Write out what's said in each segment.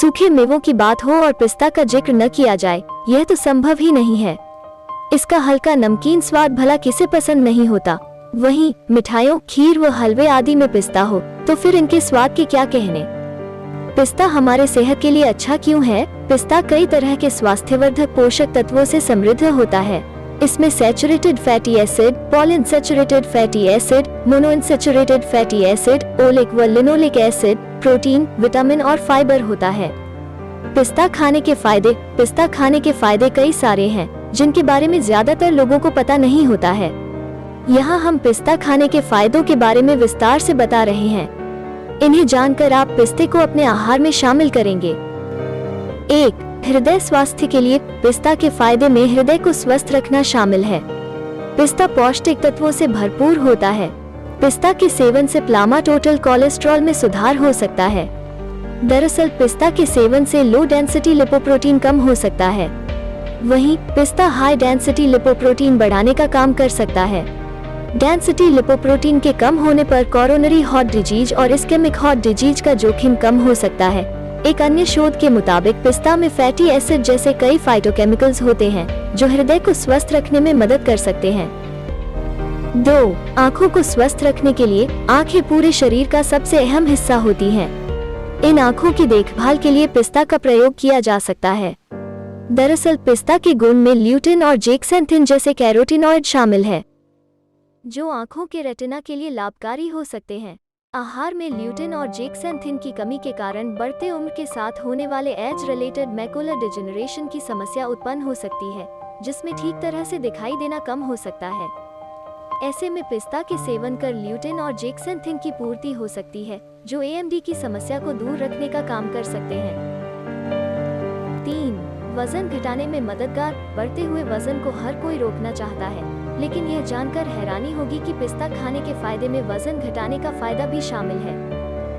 सूखे मेवों की बात हो और पिस्ता का जिक्र न किया जाए, यह तो संभव ही नहीं है। इसका हल्का नमकीन स्वाद भला किसे पसंद नहीं होता। वहीं मिठाइयों, खीर व हलवे आदि में पिस्ता हो तो फिर इनके स्वाद के क्या कहने। पिस्ता हमारे सेहत के लिए अच्छा क्यों है? पिस्ता कई तरह के स्वास्थ्यवर्धक पोषक तत्वों से समृद्ध होता है। इसमें saturated fatty acid, polyunsaturated fatty acid, monounsaturated fatty acid, oleic व लिनोलिक एसिड, प्रोटीन, विटामिन और फाइबर होता है। पिस्ता खाने के फायदे। पिस्ता खाने के फायदे कई सारे हैं जिनके बारे में ज्यादातर लोगों को पता नहीं होता है। यहाँ हम पिस्ता खाने के फायदों के बारे में विस्तार से बता रहे हैं। इन्हें जानकर आप पिस्ते को अपने आहार में शामिल करेंगे। 1. हृदय स्वास्थ्य के लिए पिस्ता के फायदे में हृदय को स्वस्थ रखना शामिल है। पिस्ता पौष्टिक तत्वों से भरपूर होता है। पिस्ता के सेवन से प्लाज्मा टोटल कोलेस्ट्रॉल में सुधार हो सकता है। दरअसल पिस्ता के सेवन से लो डेंसिटी लिपोप्रोटीन कम हो सकता है। वहीं पिस्ता हाई डेंसिटी लिपोप्रोटीन बढ़ाने का काम कर सकता है। डेंसिटी लिपोप्रोटीन के कम होने पर कोरोनरी हार्ट डिजीज और इस्केमिक हार्ट डिजीज का जोखिम कम हो सकता है। एक अन्य शोध के मुताबिक पिस्ता में फैटी एसिड जैसे कई फाइटोकेमिकल्स होते हैं जो हृदय को स्वस्थ रखने में मदद कर सकते हैं। 2. आँखों को स्वस्थ रखने के लिए आँखें पूरे शरीर का सबसे अहम हिस्सा होती हैं। इन आँखों की देखभाल के लिए पिस्ता का प्रयोग किया जा सकता है। दरअसल पिस्ता के गुण में ल्यूटिन और जेक्सेंथिन जैसे कैरोटिनॉइड शामिल है जो आँखों के रेटिना के लिए लाभकारी हो सकते हैं। आहार में ल्यूटिन और जेक्सेंथिन की कमी के कारण बढ़ते उम्र के साथ होने वाले एज रिलेटेड मैकुलर डिजेनरेशन की समस्या उत्पन्न हो सकती है, जिसमें ठीक तरह से दिखाई देना कम हो सकता है। ऐसे में पिस्ता के सेवन कर ल्यूटिन और जेक्सेंथिन की पूर्ति हो सकती है, जो AMD की समस्या को दूर रखने का काम कर सकते हैं। 3. वजन घटाने में मददगार। बढ़ते हुए वजन को हर कोई रोकना चाहता है, लेकिन यह जानकर हैरानी होगी कि पिस्ता खाने के फायदे में वजन घटाने का फायदा भी शामिल है।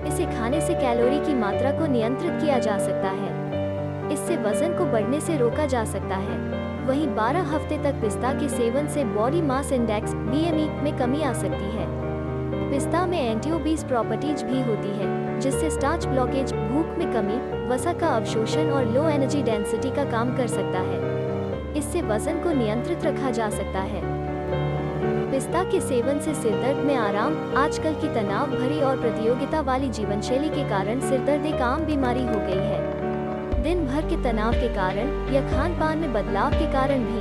इसे खाने से कैलोरी की मात्रा को नियंत्रित किया जा सकता है। इससे वजन को बढ़ने से रोका जा सकता है। वहीं 12 हफ्ते तक पिस्ता के सेवन से बॉडी मास इंडेक्स BMI में कमी आ सकती है। पिस्ता में एंटीओबीज प्रॉपर्टीज भी होती है, जिससे स्टार्च ब्लॉकेज, भूख में कमी, वसा का अवशोषण और लो एनर्जी डेंसिटी का काम कर सकता है। इससे वजन को नियंत्रित रखा जा सकता है। पिस्ता के सेवन से सिरदर्द में आराम। आजकल की तनाव भरी और प्रतियोगिता वाली जीवनशैली के कारण सिरदर्द एक आम बीमारी हो गई है। दिन भर के तनाव के कारण या खान पान में बदलाव के कारण भी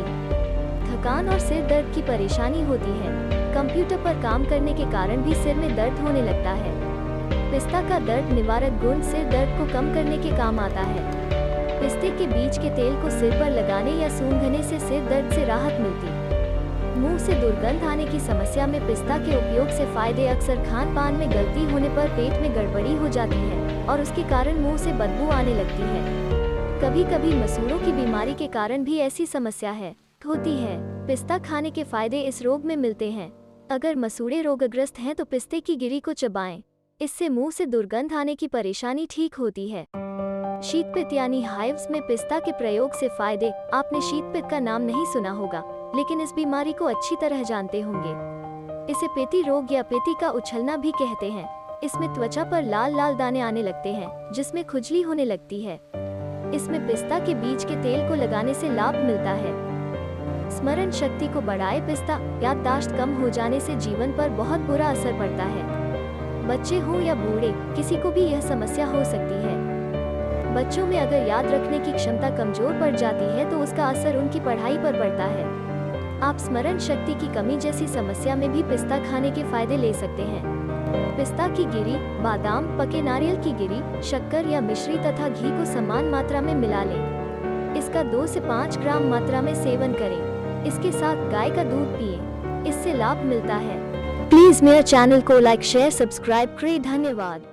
थकान और सिर दर्द की परेशानी होती है। कंप्यूटर पर काम करने के कारण भी सिर में दर्द होने लगता है। पिस्ता का दर्द निवारक गुण सिर दर्द को कम करने के काम आता है। पिस्ते के बीज के तेल को सिर पर लगाने या सूंघने से सिर दर्द से राहत मिलती। मुंह से दुर्गंध आने की समस्या में पिस्ता के उपयोग से फायदे। अक्सर खान पान में गलती होने पर पेट में गड़बड़ी हो जाती है और उसके कारण मुंह से बदबू आने लगती है। कभी कभी मसूड़ों की बीमारी के कारण भी ऐसी समस्या होती है। पिस्ता खाने के फायदे इस रोग में मिलते हैं। अगर मसूड़े रोगग्रस्त हैं तो पिस्ते की गिरी को चबाएं। इससे मुंह से दुर्गंध आने की परेशानी ठीक होती है। शीतपित्त यानी हाइव्स में पिस्ता के प्रयोग से फायदे। आपने शीतपित्त का नाम नहीं सुना होगा, लेकिन इस बीमारी को अच्छी तरह जानते होंगे। इसे पेती रोग या पेती का उछलना भी कहते हैं। इसमें त्वचा पर लाल लाल दाने आने लगते हैं, जिसमें खुजली होने लगती है। इसमें पिस्ता के बीज के तेल को लगाने से लाभ मिलता है। स्मरण शक्ति को बढ़ाए। पिस्ता याददाश्त कम हो जाने से जीवन पर बहुत बुरा असर पड़ता है। बच्चे हों या बूढ़े, किसी को भी यह समस्या हो सकती है। बच्चों में अगर याद रखने की क्षमता कमजोर पड़ जाती है तो उसका असर उनकी पढ़ाई पर पड़ता है। आप स्मरण शक्ति की कमी जैसी समस्या में भी पिस्ता खाने के फायदे ले सकते हैं। पिस्ता की गिरी, बादाम, पके नारियल की गिरी, शक्कर या मिश्री तथा घी को समान मात्रा में मिला लें। इसका 2 से 5 ग्राम मात्रा में सेवन करें। इसके साथ गाय का दूध पिएं। इससे लाभ मिलता है। प्लीज मेरे चैनल को लाइक, शेयर, सब्सक्राइब करें। धन्यवाद।